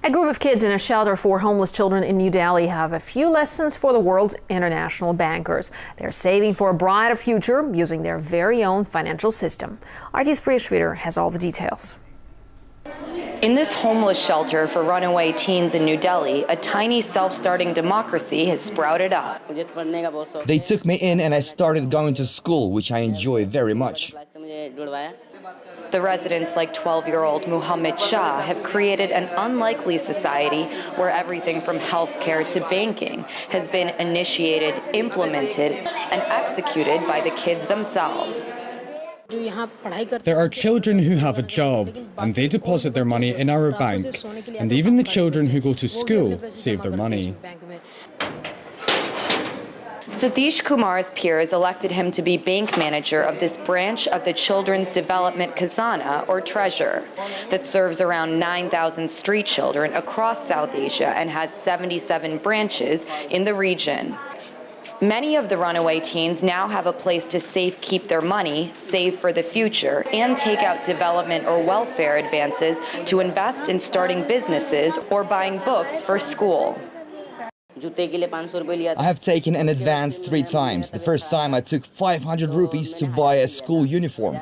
A group of kids in a shelter for homeless children in New Delhi have a few lessons for the world's international bankers. They're saving for a brighter future using their very own financial system. RT's Priya Sridhar has all the details. In this homeless shelter for runaway teens in New Delhi, a tiny self-starting democracy has sprouted up. They took me in and I started going to school, which I enjoy very much. The residents, like 12-year-old Muhammad Shah, have created an unlikely society where everything from healthcare to banking has been initiated, implemented, and executed by the kids themselves. There are children who have a job and they deposit their money in our bank, and even the children who go to school save their money. Satish Kumar's peers elected him to be bank manager of this branch of the Children's Development Khazana, or Treasure, that serves around 9,000 street children across South Asia and has 77 branches in the region. Many of the runaway teens now have a place to keep their money, save for the future, and take out development or welfare advances to invest in starting businesses or buying books for school. I have taken an advance 3 times. The first time I took 500 rupees to buy a school uniform.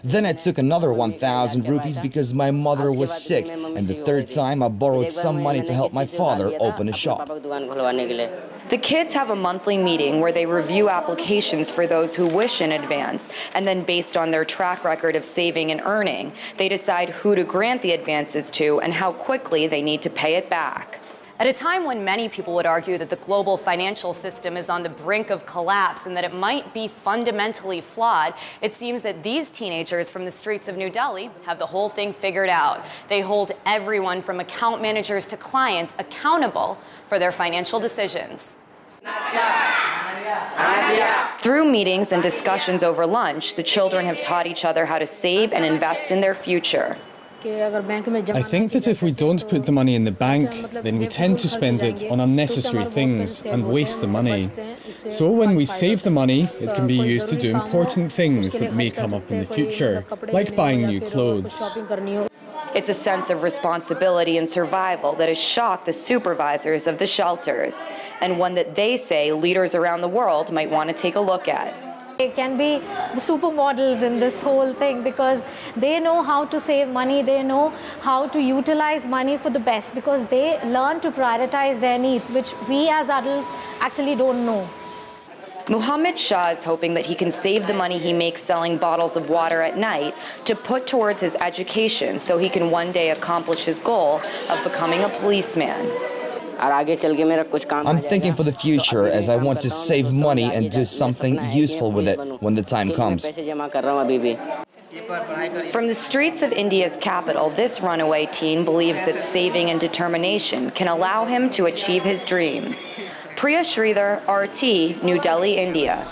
Then I took another 1,000 rupees because my mother was sick, and the third time I borrowed some money to help my father open a shop. The kids have a monthly meeting where they review applications for those who wish in advance, and then based on their track record of saving and earning, they decide who to grant the advances to and how quickly they need to pay it back. At a time when many people would argue that the global financial system is on the brink of collapse and that it might be fundamentally flawed, it seems that these teenagers from the streets of New Delhi have the whole thing figured out. They hold everyone from account managers to clients accountable for their financial decisions. Through meetings and discussions over lunch, the children have taught each other how to save and invest in their future. I think that if we don't put the money in the bank, then we tend to spend it on unnecessary things and waste the money. So when we save the money, it can be used to do important things that may come up in the future, like buying new clothes. It's a sense of responsibility and survival that has shocked the supervisors of the shelters, and one that they say leaders around the world might want to take a look at. They can be the supermodels in this whole thing because they know how to save money, they know how to utilize money for the best because they learn to prioritize their needs, which we as adults actually don't know. Muhammad Shah is hoping that he can save the money he makes selling bottles of water at night to put towards his education so he can one day accomplish his goal of becoming a policeman. I'm thinking for the future as I want to save money and do something useful with it when the time comes. From the streets of India's capital, this runaway teen believes that saving and determination can allow him to achieve his dreams. Priya Sridhar, RT, New Delhi, India.